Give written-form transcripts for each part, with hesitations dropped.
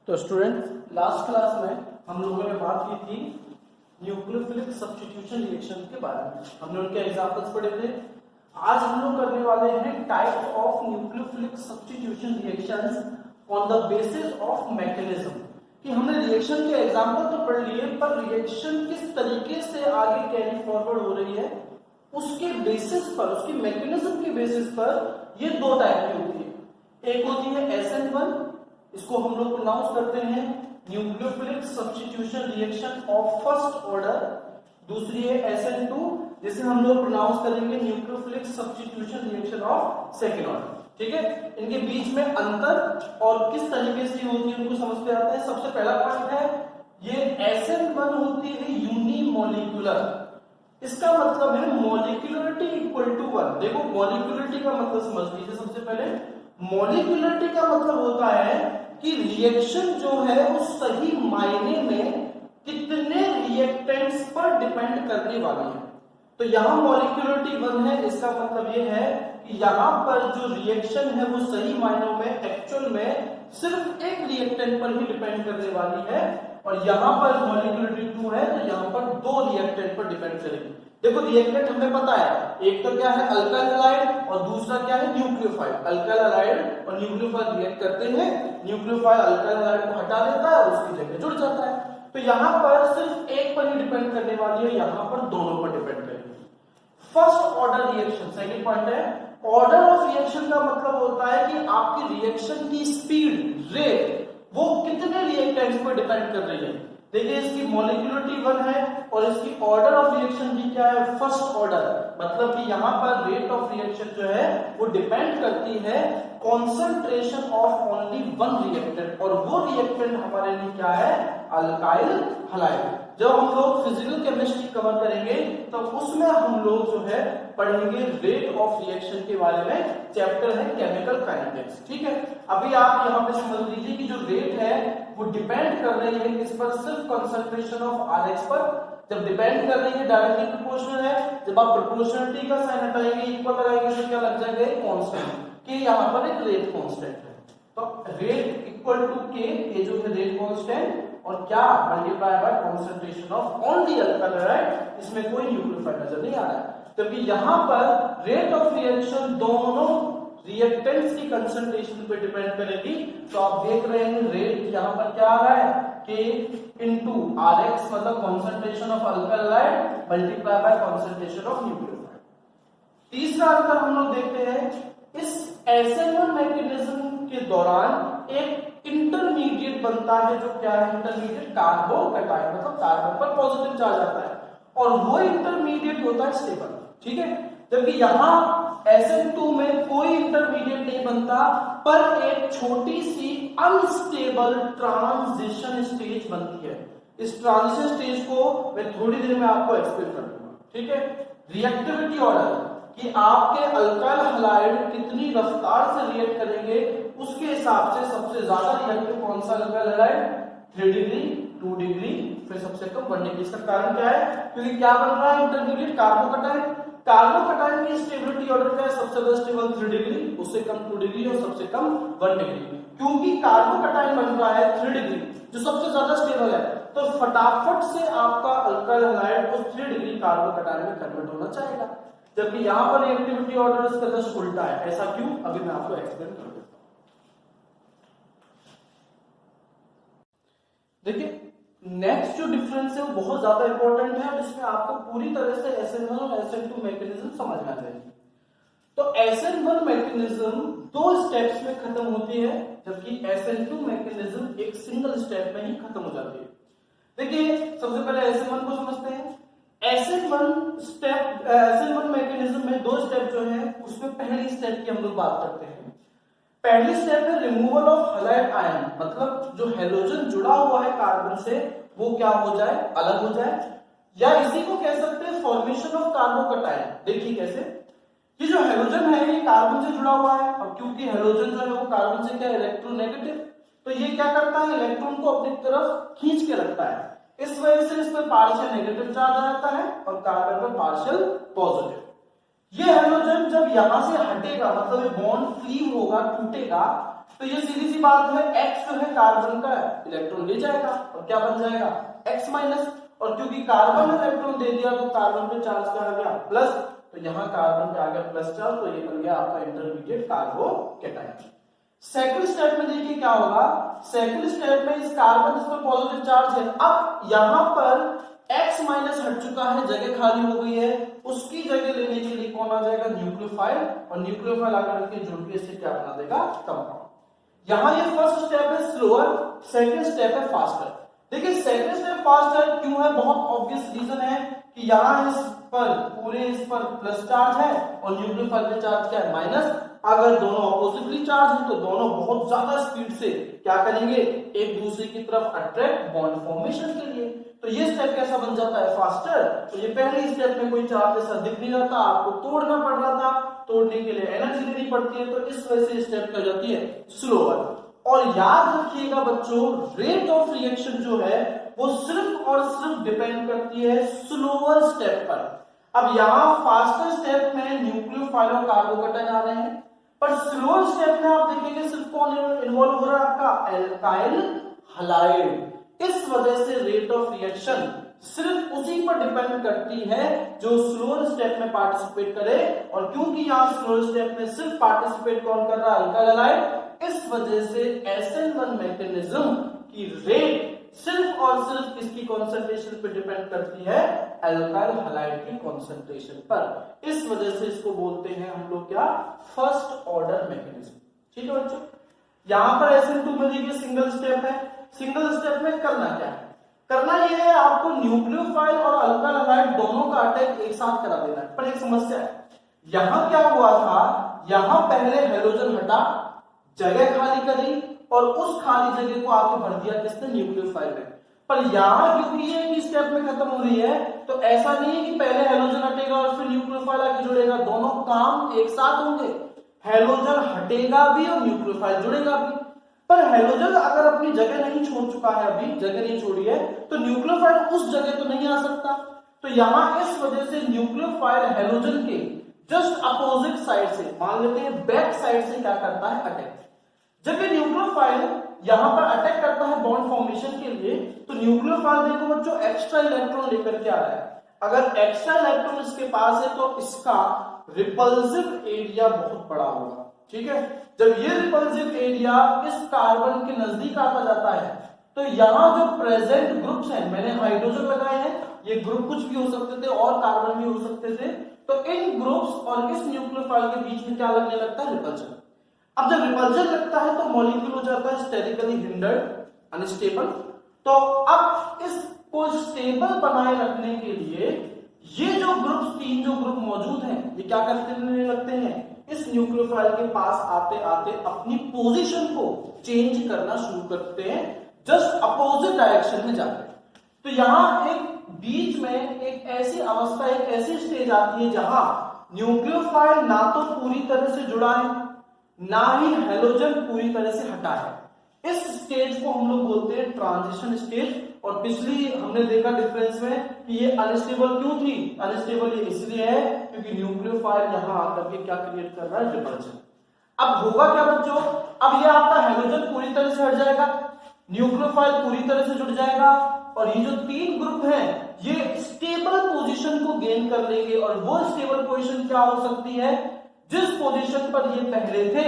तो student, last class में हम लोगों ने बात की थी न्यूक्लियोफिलिक सब्स्टिट्यूशन रिएक्शन के बारे में। हमने उनके एग्जांपल्स पढ़े थे। आज हम लोग करने वाले हैं types of nucleophilic substitution reactions on the basis of mechanism. कि हमने रिएक्शन के एग्जांपल तो पढ़ लिए, पर रिएक्शन किस तरीके से आगे कैरी फॉरवर्ड हो रही है उसके बेसिस पर, उसकी मैकेनिज्म के बेसिस पर ये दो टाइप की होती है। एक होती है SN1, इसको हम लोग प्रोनाउंस करते हैं nucleophilic substitution reaction of first order. दूसरी है SN2, जिसे हम लोग प्रोनाउंस करेंगे nucleophilic substitution reaction of second order. ठीक है, इनके बीच में अंतर और किस तरीके से होती है उनको समझते आते हैं। सबसे पहला पॉइंट है, ये SN1 होती है यूनिमोलिक्यूलर। इसका मतलब है मॉलिक्यूलरिटी इक्वल टू 1। देखो, मॉलिक्यूलरिटी का मतलब समझ लीजिए। सबसे पहले मॉलिक्यूलरिटी का मतलब होता है कि रिएक्शन जो है वो सही मायने में कितने रिएक्टेंट्स पर डिपेंड करने वाली है। तो यहां मॉलिक्यूलरिटी 1 है, इसका मतलब ये है कि यहां पर जो रिएक्शन है वो सही मायनों में एक्चुअल में सिर्फ एक रिएक्टेंट पर ही डिपेंड करने वाली है। और यहां पर मॉलिक्यूलरिटी 2 है तो यहां पर दो रिएक्टेंट पर डिपेंड करेगी। देखो, रिएक्टेंट हमें पता है, एक तो क्या है अल्काइल हैलाइड और दूसरा क्या है न्यूक्लियोफाइल। अल्काइल हैलाइड और न्यूक्लियोफाइल रिएक्ट करते हैं, न्यूक्लियोफाइल अल्काइल हैलाइड को हटा देता है और उसकी जगह जुड़ जाता है। तो यहां पर सिर्फ एक पर ही डिपेंड करने वाली है, यहां पर दोनों पर डिपेंड करेगी। First order reaction, second point है ऑर्डर ऑफ रिएक्शन का मतलब होता है कि आपकी रिएक्शन की स्पीड, रेट, वो कितने रिएक्टेंट्स पर डिपेंड कर रही है। देखिए, इसकी मॉलिक्यूलरिटी 1 है और इसकी ऑर्डर ऑफ रिएक्शन भी क्या है, फर्स्ट ऑर्डर। मतलब कि यहां पर रेट ऑफ रिएक्शन जो है वो डिपेंड करती है concentration of only one reactant, और वो रिएक्टेंट हमारे लिए क्या है, अल्काइल हैलाइड। जब हम लोग फिजिकल केमिस्ट्री कवर करेंगे तो उसमें हम लोग जो है पढ़ेंगे रेट ऑफ रिएक्शन के बारे में, चैप्टर है केमिकल काइनेटिक्स। ठीक है, अभी आप यहाँ पे समझ लीजिए कि जो रेट है वो डिपेंड कर रही है किस पर, सिर्फ कंसंट्रेशन ऑफ Rx पर। जब डिपेंड कर रही है डायरेक्टली प्रोपोर्शनल है, जब आप प्रोपोर्शनलिटी का साइन हटाएंगे, इक्वल लगाएंगे तो क्या लग जाएगा, कांस्टेंट, कि यहाँ पर एक रेट कांस्टेंट है। तो रेट इक्वल टू के, ये जो है रेट कांस्टेंट, और क्या multiply by concentration of only alkyl halide. इसमें कोई न्यूक्लियोफाइल नजर नहीं आ रहा है, क्योंकि यहां पर रेट ऑफ रिएक्शन दोनों रिएक्टेंट्स की कंसंट्रेशन पे डिपेंड करेगी। तो आप देख रहे हैं रेट यहां पर क्या आ रहा है, K into Rx, मतलब concentration of alkyl halide multiply by concentration of nucleophile. तीसरा अंतर हम लोग देखते हैं, इस SN1 मैकेनिज्म के दौरान एक इंटरमीडिएट बनता है, जो क्या है, इंटरमीडिएट कार्बोकैटायन, मतलब कार्बन पर पॉजिटिव चार्ज आता है और वो इंटरमीडिएट होता है स्टेबल। ठीक है, जबकि यहां SN2 में कोई इंटरमीडिएट नहीं बनता, पर एक छोटी सी अनस्टेबल ट्रांजिशन स्टेज बनती है। इस ट्रांजिशन स्टेज को मैं थोड़ी देर में आपको एक्सप्लेन कर दूंगा। ठीक है, रिएक्टिविटी ऑर्डर, कि आपके अल्काइल हैलाइड कितनी रफ्तार से रिएक्ट करेंगे उसके हिसाब से सबसे ज्यादा रिएक्टिव कौन सा अल्काइल हैलाइड, 3 डिग्री, 2 डिग्री, फिर सबसे कम 1 डिग्री। इसका कारण क्या है, क्योंकि क्या बन रहा है, इंटरमीडिएट कार्बोकैटायन। कार्बोकैटायन की स्टेबिलिटी ऑर्डर क्या है, सबसे ज्यादा स्टेबल 3 डिग्री, उससे कम 2 डिग्री और सबसे कम 1 डिग्री। क्योंकि कार्बोकैटायन बन रहा है 3 डिग्री, जो सबसे ज्यादा स्टेबल है, तो फटाफट से आपका अल्काइल हैलाइड उस 3 डिग्री कार्बोकैटायन में कन्वर्ट होना चाहेगा। जबकि यहां पर रिएक्टिविटी ऑर्डर इसका जस्ट उल्टा है। ऐसा क्यों, अभी मैं आपको एक्सप्लेन कर देता हूं। देखिए, नेक्स्ट जो डिफरेंस है वो बहुत ज्यादा इंपॉर्टेंट है और इसमें आपको पूरी तरह से SN1 और SN2 मैकेनिज्म समझना चाहिए। तो SN1 मैकेनिज्म 2 स्टेप्स में खत्म होती है, जबकि SN2 मैकेनिज्म एक सिंगल स्टेप में ही खत्म हो जाती है। देखिए, सबसे पहले SN1 को समझते हैं। SN1 मैकेनिज्म में 2 स्टेप जो है, उसमें पहली स्टेप की हम लोग बात करते हैं। पहली स्टेप है रिमूवल ऑफ हैलाइड आयन, मतलब जो हैलोजन जुड़ा हुआ है कार्बन से वो क्या हो जाए, अलग हो जाए, या इसी को कह सकते हैं फॉर्मेशन ऑफ कार्बोकैटायन। देखिए कैसे, ये जो हैलोजन है ये कार्बन से जुड़ा हुआ है, और क्योंकि हैलोजन जो है वो कार्बन से क्या इलेक्ट्रोनेगेटिव, तो ये क्या करता है, इलेक्ट्रॉन को अपनी तरफ खींच के रखता है। इस वजह से इस पर पार्शियल नेगेटिव चार्ज आ जाता है और कार्बन पर पार्शियल पॉजिटिव। ये हैलोजन जब यहां से हटेगा, मतलब ये बॉन्ड क्लीव होगा, टूटेगा, तो ये सीधी सी बात है, x जो है कार्बन का इलेक्ट्रॉन ले जाएगा और क्या बन जाएगा x माइनस, और क्योंकि कार्बन ने इलेक्ट्रॉन दे दिया तो कार्बन पे चार्ज क्या आ गया प्लस, तो यहाँ कार्बन पे आ गया प्लस चार्ज, तो ये बन गया आपका इंटरमीडिएट कार्बोकैटायन। सेकंड स्टेप में देखिए क्या होगा, सेकंड स्टेप में इस कार्बन जिस पर पॉजिटिव चार्ज है, अब यहां पर X माइनस हट चुका है, जगह खाली हो गई है, उसकी जगह लेने के लिए कौन आ जाएगा न्यूक्लियोफाइल, और न्यूक्लियोफाइल आकर के जुड़ के इससे क्या बना देगा कंपाउंड। यहां ये फर्स्ट स्टेप है स्लोअर, सेकंड स्टेप है फास्टर। देखिए सेकंड स्टेप फास्टर क्यों है, बहुत ऑब्वियस रीजन है कि यहां इस पर प्लस चार्ज है और न्यूक्लियोफाइल पे चार्ज क्या है माइनस। अगर दोनों अपोजिटली चार्ज है तो दोनों बहुत ज्यादा स्पीड से क्या करेंगे, एक दूसरे की तरफ अट्रैक्ट बॉन्ड फॉर्मेशन के लिए। तो ये स्टेप कैसा बन जाता है फास्टर। तो ये पहली स्टेप में कोई चार्ज ऐसा दिख नहीं रहा था, आपको तोड़ना पड़ रहा था, तोड़ने के लिए एनर्जी देनी पड़ती है, तो इस वजह से स्टेप क्या जाती है स्लोअर। और याद रखिएगा बच्चों, रेट ऑफ रिएक्शन जो है वो सिर्फ और सिर्फ डिपेंड करती है स्लोअर स्टेप पर। अब यहाँ फास्टर स्टेप में न्यूक्लियोफाइल और कार्बोकैटायन आ रहे हैं, पर स्लोअर स्टेप में आप देखेंगे सिर्फ कौन इन्वॉल्व हो रहा है, आपका एल्काइल हलाइड। इस वजह से रेट ऑफ रिएक्शन सिर्फ उसी पर डिपेंड करती है जो स्लोअर स्टेप में पार्टिसिपेट करे, और क्योंकि यहाँ स्लोअर स्टेप में सिर्फ पार्टिसिपेट कौन कर रहा है अल्काइल हलाइड, इस वजह से SN1 मैकेनिज्म की रेट सिर्फ और सिर्फ किसकी कॉन्सेंट्रेशन पे डिपेंड करती है, अल्काइल हलाइड की कॉन्सेंट्रेशन पर। इस वजह से इसको बोलते हैं हम लोग क्या, फर्स्ट ऑर्डर मैकेनिज्म। ठीक है बच्चों, यहां पर SN2 में देखिए सिंगल स्टेप है, सिंगल स्टेप में करना क्या है, करना यह है आपको न्यूक्लियोफाइल और अल्काइल हलाइड दोनों का अटैक एक साथ करा देना है। पर एक समस्या है, यहां क्या हुआ था, यहां पहले हाइड्रोजन हटा, जगह खाली करी और उस खाली जगह को आके भर दिया किसने, न्यूक्लियोफाइल में। पर यहां क्योंकि ये एक स्टेप में खत्म हो रही है, तो ऐसा नहीं है कि पहले हाइड्रोजन हटेगा और फिर न्यूक्लियोफाइल आके जुड़ेगा, दोनों काम एक साथ होंगे। हाइड्रोजन हटेगा भी और न्यूक्लियोफाइल जुड़ेगा भी। पर हाइड्रोजन अगर अपनी जगह नहीं छोड़ चुका है, अभी जगह नहीं छोड़ी है, तो न्यूक्लियोफाइल उस जगह तो नहीं आ सकता। तो यहां इस वजह से न्यूक्लियोफाइल हाइड्रोजन के जस्ट अपोजिट साइड से, मान लेते हैं बैक साइड से क्या करता है, अटैक। जब ये न्यूक्लियोफाइल यहां पर अटैक करता है बॉन्ड फॉर्मेशन के लिए, तो न्यूक्लियोफाइल देखो बच्चों एक्स्ट्रा इलेक्ट्रॉन लेकर के आ रहा है। अगर एक्स्ट्रा इलेक्ट्रॉन इसके पास है तो इसका रिपल्सिव एरिया बहुत बड़ा होगा। ठीक है, जब ये रिपल्सिव एरिया इस कार्बन के नजदीक आता जाता है, तो यहां जो प्रेजेंट ग्रुप्स हैं, मैंने हाइड्रोजन लगाए हैं, ये ग्रुप कुछ भी हो सकते थे और कार्बन भी हो सकते थे, तो इन ग्रुप्स और इस न्यूक्लियोफाइल के बीच में क्या लगने लगता है, रिपल्जन। अब जब रिपल्जन लगता है तो मॉलिक्यूल हो जाता है स्टेरिकली हिंडर्ड, अनस्टेबल। तो अब इसको स्टेबल बनाए रखने के लिए ये जो ग्रुप्स, तीन जो ग्रुप मौजूद हैं, ये क्या करने लगते हैं, इस न्यूक्लियोफाइल के पास आते आते अपनी पोजीशन को चेंज करना शुरू करते हैं, जस्ट अपोजिट डायरेक्शन में जाते हैं। तो यहां एक बीच में एक ऐसी अवस्था, एक ऐसी स्टेज आती है जहां न्यूक्लियोफाइल ना तो पूरी तरह से जुड़ा है, ना ही हैलोजन पूरी तरह से हटा है। इस स्टेज को हम लोग बोलते हैं ट्रांजिशन स्टेज। और पिछली हमने देखा डिफरेंस में कि ये अनस्टेबल क्यों थी, अनस्टेबल ये इसलिए है क्योंकि न्यूक्लियोफाइल यहां आकर के क्या क्रिएट कर रहा है, रिपल्जन। अब होगा क्या बच्चों, अब ये आपका हैलोजन पूरी तरह से हट जाएगा, न्यूक्लियोफाइल पूरी तरह से जुड़ जाएगा, और ये जो तीन ग्रुप हैं ये स्टेबल पोजीशन को गेन कर लेंगे। और वो स्टेबल पोजीशन क्या हो सकती है, जिस पोजीशन पर ये पहले थे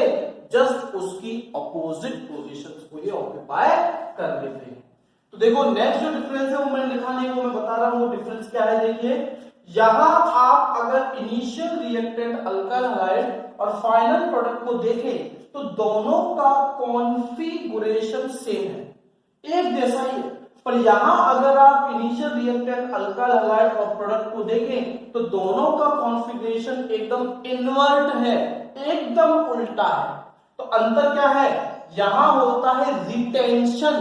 जस्ट उसकी अपोजिट पोजीशन को ये ऑक्यूपाई कर लेते हैं। तो देखो नेक्स्ट जो डिफरेंस है वो मैंने लिखा नहीं, वो मैं बता रहा हूं, वो डिफरेंस क्या है। देखिए यहां आप अगर इनिशियल रिएक्टेंट अल्काइल हलाइड और फाइनल प्रोडक्ट को देखें तो दोनों का कॉन्फ़िगरेशन सेम है, एक जैसा ही है। पर यहां अगर आप इनिशियल रिएक्टेंट अल्काइल हलाइड और प्रोडक्ट को देखें तो दोनों का कॉन्फ़िगरेशन एकदम इन्वर्ट है, एकदम उल्टा है। तो अंतर क्या है, यहां होता है रिटेंशन।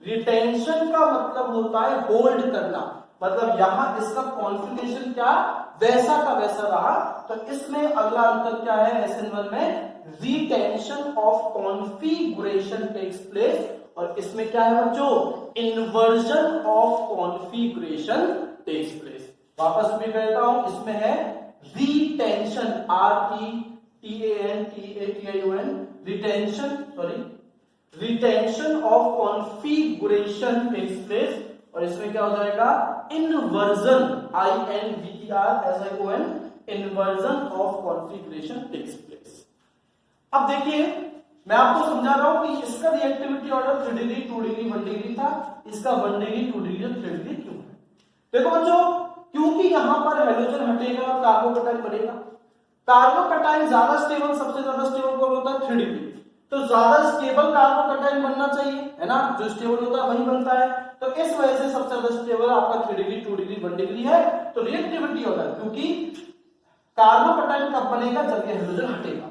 रिटेंशन का मतलब होता है होल्ड करना, मतलब यहां इसका कॉन्फ़िगरेशन क्या वैसा का वैसा रहा। तो इसमें अगला अंतर क्या है, SN1 में retention of configuration takes place, और इसमें क्या है बच्चों, inversion of configuration takes place. वापस मैं कहता हूं, इसमें है retention, RETANTION, retention, sorry retention of configuration takes place, और इसमें क्या हो जाएगा inversion, INVERSION, inversion of configuration takes place. अब देखिए मैं आपको समझा रहा हूं कि इसका reactivity order 3 degree 2 degree 1 degree था, इसका 1 डिग्री 2 डिग्री और 3 डिग्री क्यों है? देखो बच्चों, क्योंकि यहां पर हैलोजन हटेगा और कार्बोकटाइन बढ़ेगा। कार्बोकटाइन ज्यादा स्टेबल, सबसे ज्यादा स्टेबल कौन होता है 3 डिग्री, तो ज्यादा स्टेबल कार्बोकटाइन बनना चाहिए, है ना, जो स्टेबल होता है वही बनता है। तो इस वजह से सबसे ज्यादा स्टेबल आपका 3 डिग्री 2 डिग्री 1 डिग्री है। तो रिएक्टिविटी ऑर्डर, क्योंकि कार्बोकटाइन कब बनेगा जब ये हैलोजन हटेगा,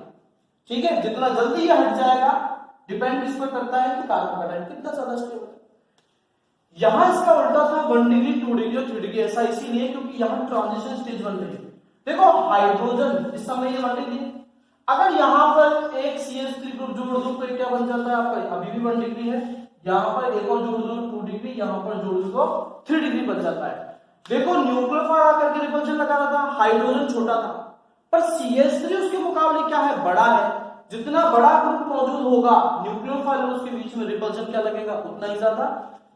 ठीक है। जितना जल्दी ये हट जाएगा डिपेंड इस पर करता है कि कार्बोकटाइन कितना ज्यादा स्टेबल है। यहां इसका उल्टा था 1 डिग्री 2 डिग्री और 3 डिग्री, ऐसा इसीलिए क्योंकि यहां ट्रांजिशन स्टेज बन रही है। देखो हाइड्रोजन इस समय ये 1 डिग्री, अगर यहां पर एक CH3 ग्रुप जोड़ दो तो क्या बन जाता है आपका, अभी भी 1 डिग्री है, यहां पर एक और जोड़ दो 2 डिग्री, यहां पर जोड़ दो तो 3 डिग्री बन जाता है। देखो न्यूक्लियोफाइल आकर के रिपल्शन लगा रहा था, हाइड्रोजन छोटा था, पर CH3 उसके मुकाबले क्या है, बड़ा है। जितना बड़ा ग्रुप मौजूद होगा न्यूक्लियोफाइल और उसके बीच में रिपल्शन क्या लगेगा, उतना ही ज्यादा।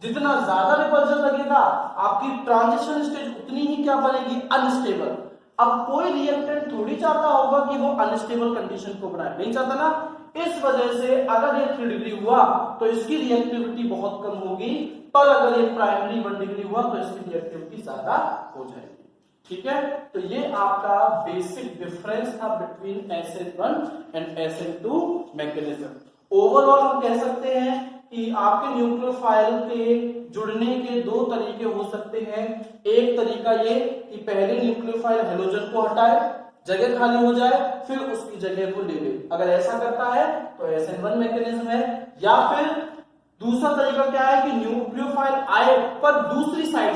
जितना ज्यादा रिपल्शन लगेगा आपकी ट्रांजिशन स्टेज उतनी ही क्या बनेगी, अनस्टेबल। अब कोई रिएक्टेंट थोड़ी चाहता होगा कि वो अनस्टेबल कंडीशन को बनाए, नहीं चाहता ना। इस वजह से अगर ये 3 डिग्री हुआ तो इसकी रिएक्टिविटी बहुत कम होगी, पर अगर ये प्राइमरी 1 डिग्री हुआ तो इसकी रिएक्टिविटी ज्यादा हो जाएगी, ठीक है। तो ये आपका बेसिक डिफरेंस था between SN1 and SN2 mechanism. Overall हम कह सकते हैं कि आपके न्यूक्लियोफाइल के जुड़ने के 2 तरीके हो सकते हैं। एक तरीका ये कि पहले न्यूक्लियोफाइल हैलोजन को हटाए, जगह खाली हो जाए, फिर उसकी जगह को ले ले। अगर ऐसा करता है तो SN1 मैकेनिज्म है। या फिर दूसरा तरीका क्या है कि न्यूक्लियोफाइल आए पर दूसरी साइड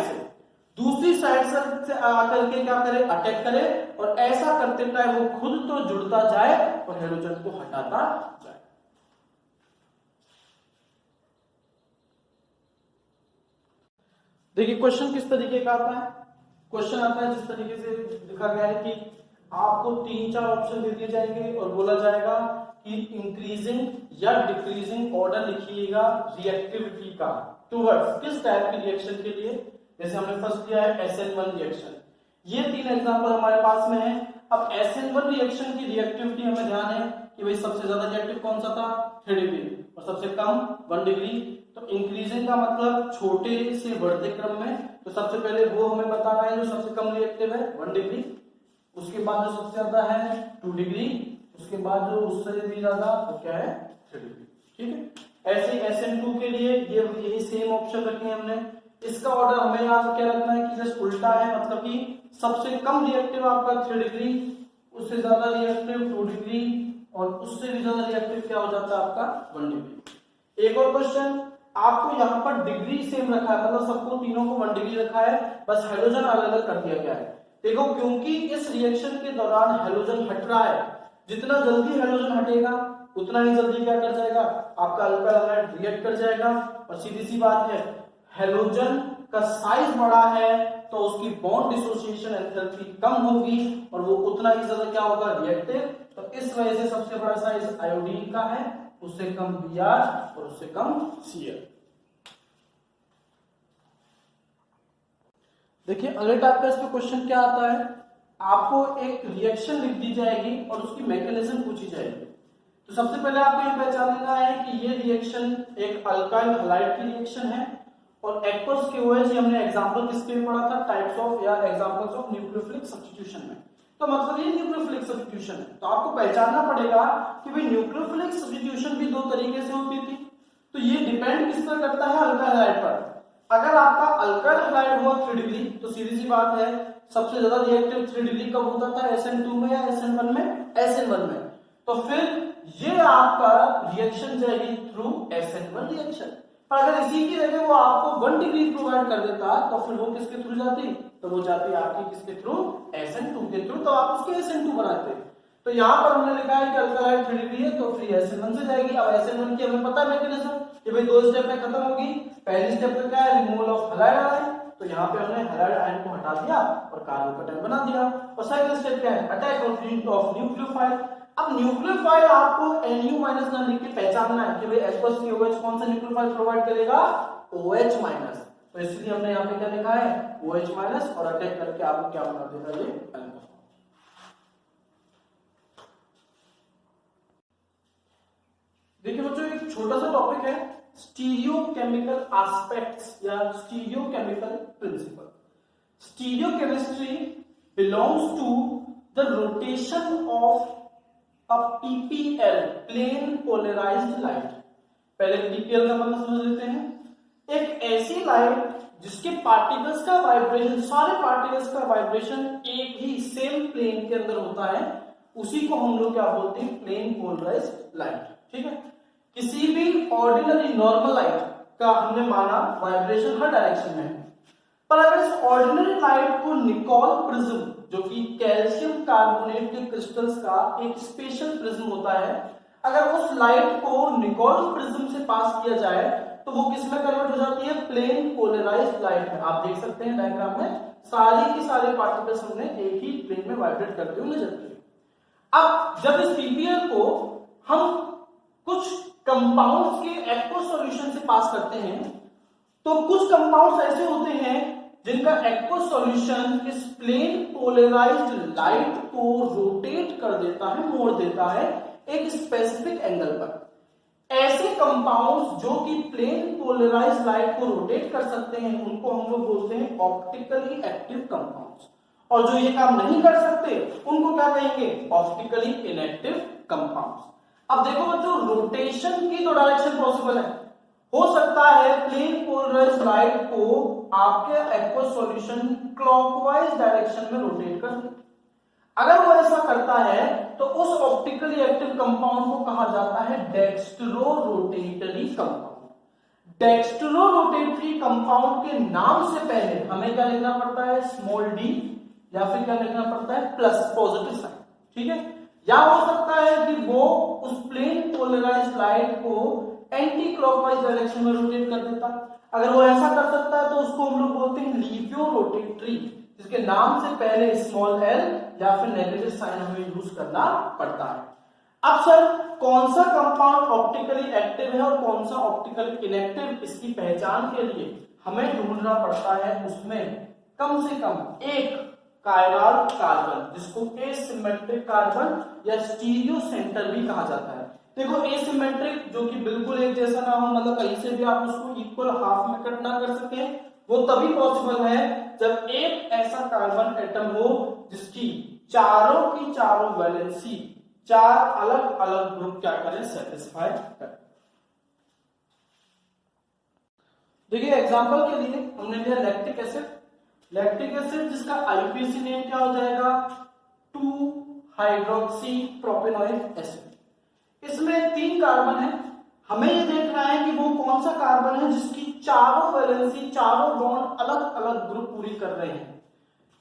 से आकर के क्या करे, अटैक करे, और ऐसा करते टाइम वो खुद तो जुड़ता जाए और हैलोजन को हटाता जाए। देखिए क्वेश्चन किस तरीके का आता है। क्वेश्चन आता है जिस तरीके से लिखा गया है कि आपको 3-4 ऑप्शन दे दिए जाएंगे और बोला जाएगा कि इंक्रीजिंग या डिक्रीजिंग ऑर्डर लिखिएगा रिएक्टिविटी का टुवर्ड्स किस टाइप की रिएक्शन के लिए। जैसे हमने फर्स्ट किया है SN1 रिएक्शन, ये 3 एग्जांपल हमारे पास में है। अब SN1 रिएक्शन की रिएक्टिविटी हमें ध्यान है कि भाई सबसे ज्यादा रिएक्टिव कौन सा था, 3 डिग्री, और सबसे कम 1 डिग्री। तो इंक्रीजिंग का मतलब छोटे से बढ़ते क्रम में, तो सबसे पहले वो हमें बताना है जो सबसे कम रिएक्टिव है 1 डिग्री, उसके बाद जो सबसे ज्यादा है 2 डिग्री, उसके बाद जो उससे भी ज्यादा वो क्या है 3 डिग्री, ठीक है। ऐसे SN2 के लिए ये यही सेम ऑप्शन रखे हैं हमने। इसका ऑर्डर हमें याद क्या रखना है कि जस्ट उल्टा है, मतलब कि सबसे कम रिएक्टिव आपका 3 डिग्री, उससे ज्यादा रिएक्टिव 2 डिग्री, और उससे भी ज्यादा रिएक्टिव क्या हो जाता है आपका 1 डिग्री। एक और क्वेश्चन, आपको यहाँ पर डिग्री सेम रखा है, मतलब सबको तीनों को 1 डिग्री रखा है, बस हाइड्रोजन अलग अलग कर दिया गया है। देखो क्योंकि इस रिएक्शन के दौरान हाइड्रोजन हट रहा है, जितना जल्दी हाइड्रोजन हटेगा उतना ही जल्दी क्या कर जाएगा, आपका अल्काइल हैलाइड रिएक्ट कर जाएगा। और सीधी सी बात है, हैलोजन का साइज बड़ा है तो उसकी बॉन्ड डिसोसिएशन एंथैल्पी कम होगी और वो उतना ही ज्यादा क्या होगा, रिएक्टिव। तो इस वजह से सबसे बड़ा साइज आयोडीन का है, उससे कम Br और उससे कम Cl। देखिए अगले टाइप का इसमें क्वेश्चन क्या आता है, आपको एक रिएक्शन लिख दी जाएगी और उसकी मैकेनिज्म पूछी जाएगी। तो सबसे पहले आपको ये पहचान लेना है कि ये रिएक्शन एक अल्काइल हैलाइड की रिएक्शन है, और एक्वस KOH हमने एग्जांपल किसके में पढ़ा था, टाइप्स ऑफ या एग्जांपल्स ऑफ न्यूक्लियोफिलिक सब्स्टिट्यूशन में। तो मतलब ये न्यूक्लियोफिलिक सब्स्टिट्यूशन है, तो आपको पहचानना पड़ेगा कि भाई न्यूक्लियोफिलिक सब्स्टिट्यूशन भी 2 तरीके से होती थी। तो ये डिपेंड किस पर करता है, अल्काइल हैलाइड पर। अगर आपका अल्काइल हैलाइड हुआ 3 डिग्री तो सीधी सी बात है सबसे ज्यादा रिएक्टिव 3 डिग्री कब होता था, SN2 में या SN1 में, SN1 में। तो फिर ये आपका रिएक्शन जाएगी थ्रू SN1 रिएक्शन। पर अगर इसी की जगह वो आपको 1 डिग्री प्रोवाइड कर देता तो फिर वो किसके थ्रू जाती, तो वो जाती आपकी किसके थ्रू, SN2 के थ्रू, तो आप उसके SN2 बनाते। तो यहाँ पर हमने लिखा है कि अल्काइल 3 डिग्री है तो फ्री SN1 से जाएगी। अब SN1 की हमें पता है मैकेनिज्म, ये भाई 2 स्टेप में खत्म होगी। पहली स्टेप तो क्या है, रिमूवल ऑफ हैलाइड आयन, तो यहाँ पे हमने हैलाइड आयन को हटा दिया और कार्बोकटाइन बना दिया। और सेकंड स्टेप क्या है, अटैक ऑफ न्यूक्लियोफाइल। अब न्यूक्लियोफाइल आपको Nu माइनस ना लिख के पहचानना है कि भाई H+COH कौन सा न्यूक्लियोफाइल प्रोवाइड करेगा, OH माइनस। तो इसलिए हमने यहाँ पे क्या लिखा है, OH माइनस, और अटैक करके आपको क्या बना देगा ये अल्कोहल। देखिए बच्चों एक छोटा सा टॉपिक है स्टीरियोकेमिकल एस्पेक्ट्स या stereochemical principle. Stereochemistry belongs to the rotation of a PPL, plane polarised light. पहले पीपीएल का मतलब समझ लेते हैं। एक ऐसी लाइट जिसके पार्टिकल्स का वाइब्रेशन, सारे पार्टिकल्स का वाइब्रेशन एक ही सेम प्लेन के अंदर होता है, उसी को हम लोग क्या बोलते हैं, प्लेन पोलराइज्ड लाइट। ठीक है, किसी भी ऑर्डिनरी नॉर्मल लाइट का हमने माना वाइब्रेशन हर डायरेक्शन में है, पर अगर इस ऑर्डिनरी लाइट को निकोल प्रिज्म, जो कि कैल्शियम कार्बोनेट के क्रिस्टल्स का एक स्पेशल प्रिज्म होता है, अगर उस लाइट को निकोल प्रिज्म से पास किया जाए तो वो किस में कन्वर्ट हो जाती है, प्लेन पोलराइज्ड लाइट में। आप देख सकते हैं डायग्राम में सारी की सारे पार्टिकल्स हमने एक ही प्लेन में वाइब्रेट करते हुए नजर दिए। अब जब इस पीपीएल को हम कुछ कंपाउंड्स के एक्वस सॉल्यूशन से पास करते हैं, तो कुछ कंपाउंड्स ऐसे होते हैं जिनका एक्वस सॉल्यूशन इस प्लेन पोलराइज्ड लाइट को रोटेट कर देता है, मोड़ देता है एक स्पेसिफिक एंगल पर। ऐसे कंपाउंड्स जो कि प्लेन पोलराइज्ड लाइट को रोटेट कर सकते हैं, उनको हम लोग बोलते हैं ऑप्टिकली एक्टिव कंपाउंड्स, और जो ये काम नहीं कर सकते उनको क्या कहेंगे, ऑप्टिकली इनएक्टिव कंपाउंड्स। अब देखो बच्चों, रोटेशन की तो डायरेक्शन पॉसिबल है, हो सकता है प्लेन पोलराइज्ड लाइट को आपके एक्वस सॉल्यूशन क्लॉकवाइज डायरेक्शन में रोटेट कर दे। अगर वो ऐसा करता है तो उस ऑप्टिकली एक्टिव कंपाउंड को कहा जाता है dextro rotatory compound. Dextro rotatory compound के नाम से पहले हमें क्या लिखना पड़ता है, स्मॉल डी, या फिर क्या लिखना पड़ता है, प्लस, पॉजिटिव साइन। ठीक है, या हो सकता है कि वो उस प्लेन पोलराइज्ड लाइट को एंटी क्लॉकवाइज डायरेक्शन में रोटेट कर देता। अगर वो ऐसा कर सकता है तो उसको हम लोग बोलते हैं लिवियो रोटेटरी, जिसके नाम से पहले स्मॉल एल या फिर नेगेटिव साइन हमें यूज करना पड़ता है। अब सर कौन सा कंपाउंड ऑप्टिकली एक्टिव है और कौन सा ऑप्टिकली इनएक्टिव, इसकी पहचान के लिए हमें ढूंढना पड़ता है उसमें कम से कम एक कायरल कार्बन, जिसको एसिमेट्रिक कार्बन या स्टीरियो सेंटर भी कहा जाता है। देखो एसिमेट्रिक जो कि बिल्कुल एक जैसा ना हो, मतलब कहीं से भी आप उसको इक्वल हाफ में कट ना कर सके, वो तभी पॉसिबल है जब एक ऐसा कार्बन एटम हो जिसकी चारों की चारों वैलेंसी चार अलग अलग ग्रुप क्या करें, सेटिस्फाई करें। देखिए एग्जांपल के लिए हमने लिया लैक्टिक एसिड। लैक्टिक एसिड जिसका आईपीसी नेम क्या हो जाएगा, 2 हाइड्रोक्सी प्रोपेनोइक एसिड। इसमें 3 कार्बन है, हमें ये देखना है कि वो कौन सा कार्बन है जिसकी चारों वैलेंसी, चारों बॉन्ड अलग अलग ग्रुप पूरी कर रहे हैं।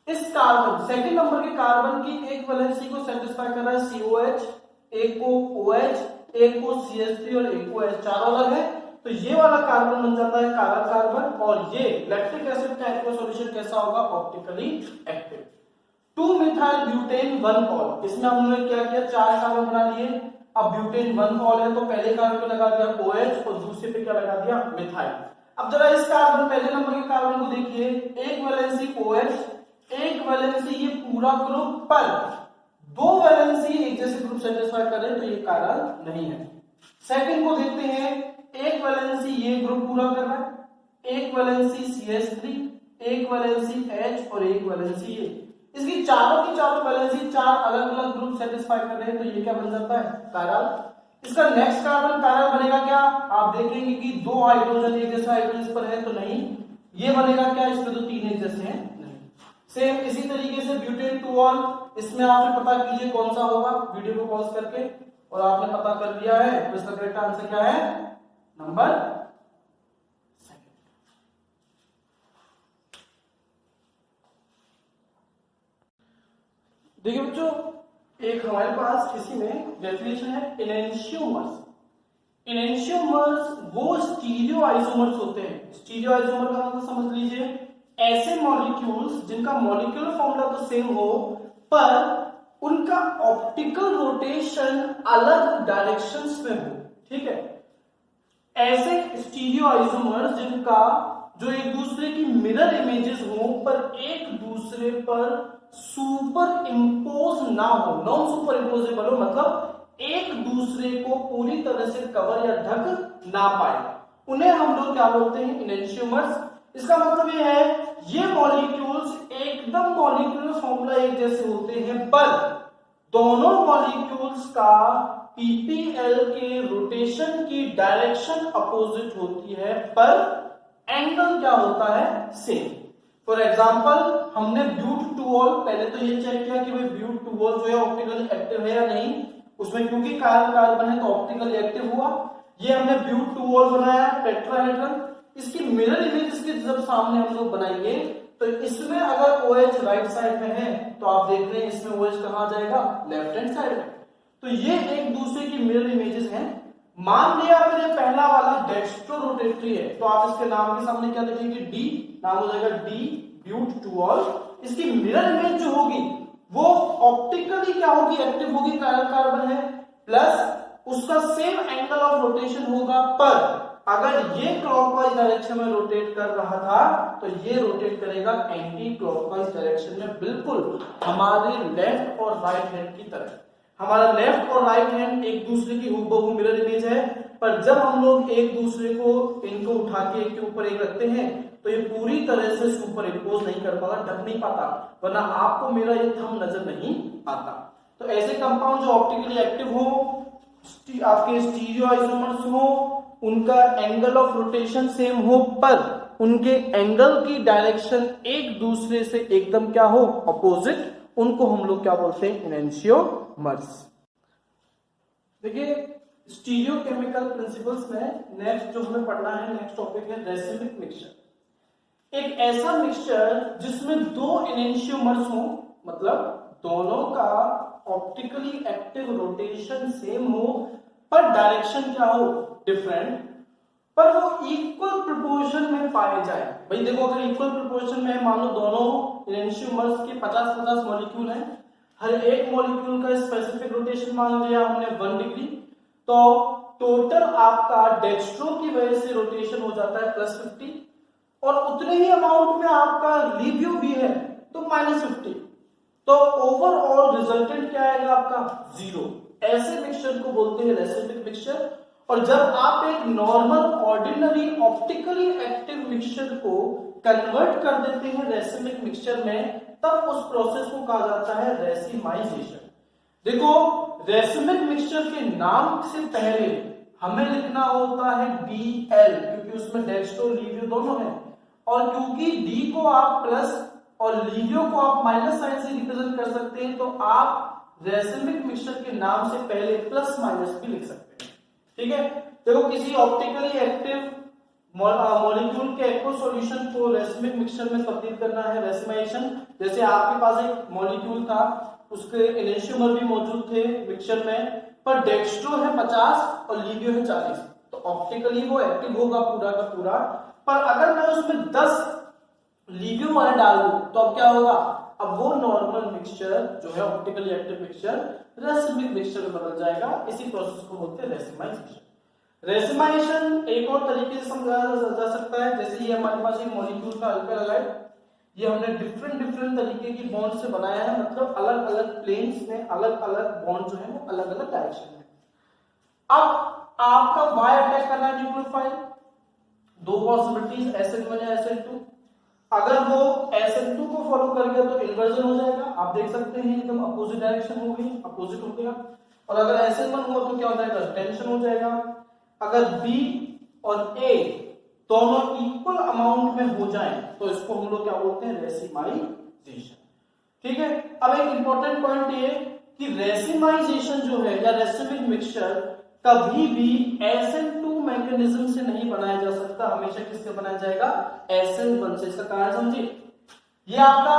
इस कार्बन सेकंड नंबर के कार्बन की एक वैलेंसी को सेटिस्फाई कर रहा है COH, एक को OH, एक को CH3 और एक को H, चारों अलग है, तो ये वाला कार्बन बन जाता है काला कार्बन। और ये लैक्टिक एसिड का एक्वस सॉल्यूशन कैसा होगा, optically active. 2 methyl butane 1 call, इसमें हमने क्या किया, 4 कार्बन बना लिए। अब ब्यूटेन 1 कॉल है तो पहले कार्बन पे लगा दिया OH और दूसरे पे क्या लगा दिया, मिथाइल। अब जरा इस कार्बन, पहले नंबर के कार्बन को देखिए, एक वैलेंसी OH, एक वैलेंसी ये पूरा ग्रुप, पर 2 वैलेंसी एक जैसे ग्रुप सेटिस्फाई कर रहे हैं, तो ये कार्बन नहीं है। सेकंड को देखते हैं, एक वैलेंसी ये ग्रुप पूरा कर रहा है, एक वैलेंसी CH3, एक वैलेंसी H और एक वैलेंसी ये, इसकी चारों की चारों वैलेंसी 4 अलग अलग ग्रुप सेटिस्फाई कर रहे हैं, तो ये क्या बन जाता है, कायरल। इसका नेक्स्ट कार्बन कायरल बनेगा क्या, आप देखेंगे कि 2 हाइड्रोजन एक जैसा हाइड्रोजन पर है, तो नहीं, ये बनेगा क्या, इसमें तो 3 एक जैसे हैं, नहीं। सेम इसी तरीके से ब्यूटेन 2 ऑल, इसमें आपने पता कीजिए कौन सा होगा, वीडियो को पॉज करके, और आपने पता कर लिया है तो इसका करेक्ट आंसर क्या है, नंबर 2। देखिए बच्चों, एक हमारे पास इसी में डेफिनेशन है इनेंशियोमर्स। इनेंशियोमर्स वो स्टीरियो आइसोमर्स होते हैं। स्टीरियो आइसोमर का मतलब समझ लीजिए, ऐसे मॉलिक्यूल्स जिनका मॉलिक्यूलर फॉर्मूला तो सेम हो, पर उनका ऑप्टिकल रोटेशन अलग डायरेक्शंस में हो, ठीक है। ऐसे स्टीरियो आइसोमर्स जिनका जो एक दूसरे की मिरर इमेजेस हो पर एक दूसरे पर सुपर इम्पोज ना हो, नॉन सुपर इम्पोजेबल हो, मतलब एक दूसरे को पूरी तरह से कवर या ढक ना पाए, उन्हें हम लोग क्या बोलते हैं, इनेंशियोमर्स। इसका मतलब ये है ये मॉलिक्यूल्स एकदम मॉलिक्यूलर फॉर्मूला एक जैसे होते हैं, पर दोनों मॉलिक्यूल्स का पीपीएल के रोटेशन की डायरेक्शन अपोजिट होती है, पर एंगल क्या होता है, सेम। फॉर एग्जांपल हमने ब्यूट-टू-ऑल, पहले तो ये चेक किया कि भाई ब्यूट-टू-ऑल जो है ऑप्टिकली एक्टिव है या नहीं, उसमें क्योंकि कार्बन है तो ऑप्टिकली एक्टिव हुआ। ये हमने ब्यूट-टू-ऑल बनाया टेट्राहेड्रन, इसकी मिरर इमेज इसके जब सामने हम लोग बनाएंगे तो इसमें अगर OH राइट साइड में है तो आप देख रहे हैं इसमें OH कहां जाएगा, लेफ्ट हैंड साइड में। तो ये एक दूसरे की मिरर इमेजेस हैं। मान लिया अगर ये पहला वाला डेक्स्ट्रो रोटेटरी है तो आप इसके नाम के सामने क्या देखेंगे, डी, नाम हो जाएगा डी ब्यूट-टू-ऑल। इसकी मिरर इमेज जो होगी वो ऑप्टिकली क्या होगी, एक्टिव होगी, कार्बन है, प्लस उसका सेम एंगल ऑफ रोटेशन होगा, पर अगर ये क्लॉकवाइज डायरेक्शन में रोटेट कर रहा था तो ये रोटेट करेगा एंटी क्लॉकवाइज डायरेक्शन में, बिल्कुल हमारे लेफ्ट और राइट हैंड की तरह। हमारा लेफ्ट और राइट हैंड एक दूसरे की हूबहू मिरर इमेज है, पर जब हम लोग एक दूसरे को इनको उठा के एक के ऊपर एक रखते हैं तो ये पूरी तरह से सुपर इम्पोज नहीं कर पाता, ढक नहीं पाता, वरना आपको मेरा ये थंब नजर नहीं आता। तो ऐसे कंपाउंड जो ऑप्टिकली एक्टिव हो, आपके स्टीरियो आइसोमर्स हो, उनका एंगल ऑफ रोटेशन सेम हो, पर उनके एंगल की डायरेक्शन एक दूसरे से एकदम क्या हो, अपोजिट, उनको हम लोग क्या बोलते हैं, इनेंशियोमर्स। देखिए स्टीरियो केमिकल प्रिंसिपल्स में नेक्स्ट जो हमें पढ़ना है, नेक्स्ट टॉपिक है रेसिमिक मिक्सचर। एक ऐसा मिक्सचर जिसमें दो इनेंशियोमर्स हो, मतलब दोनों का ऑप्टिकली एक्टिव रोटेशन सेम हो पर डायरेक्शन क्या हो, डिफरेंट, पर वो इक्वल प्रोपोर्शन में पाए जाए। भाई देखो अगर इक्वल प्रोपोर्शन में मान लो दोनों इनेंशियोमर्स के 50-50 मॉलिक्यूल हैं, हर एक मॉलिक्यूल का स्पेसिफिक रोटेशन मान लिया हमने 1 डिग्री, तो टोटल आपका डेक्स्ट्रो की वजह से रोटेशन हो जाता है +50, और उतने ही अमाउंट में आपका लिवियो भी है तो -50, तो ओवरऑल रिजल्टेंट क्या आएगा आपका 0। ऐसे मिक्सचर को बोलते हैं रेसिमिक मिक्सचर। और जब आप एक normal ordinary optically active mixture को कन्वर्ट कर देते हैं रेसिमिक मिक्सचर में, तब उस प्रोसेस को कहा जाता है रेसिमाइजेशन। देखो रेसिमिक मिक्सचर के नाम से पहले हमें लिखना होता है Dl, क्योंकि उसमें डेक्स्ट्रो लिवियो दोनों है, और क्योंकि D को आप प्लस और लिवियो को आप माइनस साइन से रिप्रेजेंट कर सकते हैं, तो आप रेसिमिक मिक्सचर के नाम से पहले प्लस माइनस भी लिख सकते हैं, ठीक है। देखो किसी ऑप्टिकली एक्टिव मॉलिक्यूल के एक्व सॉल्यूशन को रेसिमिक मिक्सचर में तब्दील करना है रेसिमाइजेशन। जैसे आपके पास एक मॉलिक्यूल था, उसके इनेंशियोमर भी मौजूद थे मिक्सचर में, पर डेक्स्ट्रो है 50 और लिवियो है 40, तो ऑप्टिकली वो एक्टिव होगा पूरा का पूरा। पर अगर मैं उसमें 10 लिवियो वाले डाल दूं तो अब क्या होगा, अब वो नॉर्मल मिक्सचर जो है optically active mixture racemic mixture में बदल जाएगा। इसी प्रोसेस को बोलते हैं रेसिमाइजेशन। रेसिमाइजेशन एक और तरीके से समझाया जा सकता है, जैसे ये हमारे पास एक मॉलिक्यूल का अल्काइल हैलाइड, ये हमने डिफरेंट तरीके की बॉन्ड से बनाया है, मतलब अलग अलग प्लेन्स में अलग अलग बॉन्ड जो है वो अलग अलग डायरेक्शन में। अब आपका वाई अटैक करना है न्यूक्लियोफाइल, दो पॉसिबिलिटीज SN1 या SN2। अगर वो SN2 को फॉलो कर गया तो इन्वर्जन हो जाएगा, आप देख सकते हैं एकदम अपोजिट डायरेक्शन हो गई, अपोजिट हो गया। और अगर SN1 हुआ तो क्या हो जाएगा, टेंशन हो जाएगा। अगर B और A दोनों इक्वल अमाउंट में हो जाएं तो इसको हम लोग क्या बोलते हैं, रेसिमाइजेशन, ठीक है। अब एक इंपॉर्टेंट पॉइंट ये कि रेसिमाइजेशन जो है या रेसिमिक मिक्सचर कभी भी SN2 मैकेनिज्म से नहीं बनाया जा सकता, हमेशा किससे बनाया जाएगा, SN1 से। इसका कारण समझिए, ये आपका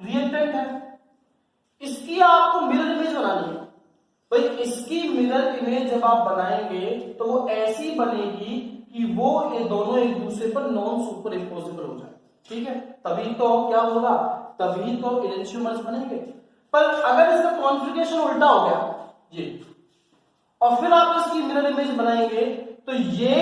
रिएक्टेंट है, इसकी आपको मिरर इमेज बनानी है। भाई इसकी मिरर इमेज जब आप बनाएंगे तो वो ऐसी बनेगी कि वो ये दोनों एक दूसरे पर नॉन सुपर इम्पोजेबल हो जाए, ठीक है। तभी तो क्या होगा, तभी तो इनेंशियोमर्स बनेंगे। पर अगर इसका कॉन्फ़िगरेशन उल्टा हो गया ये, और फिर आप इसकी मिरर इमेज बनाएंगे तो ये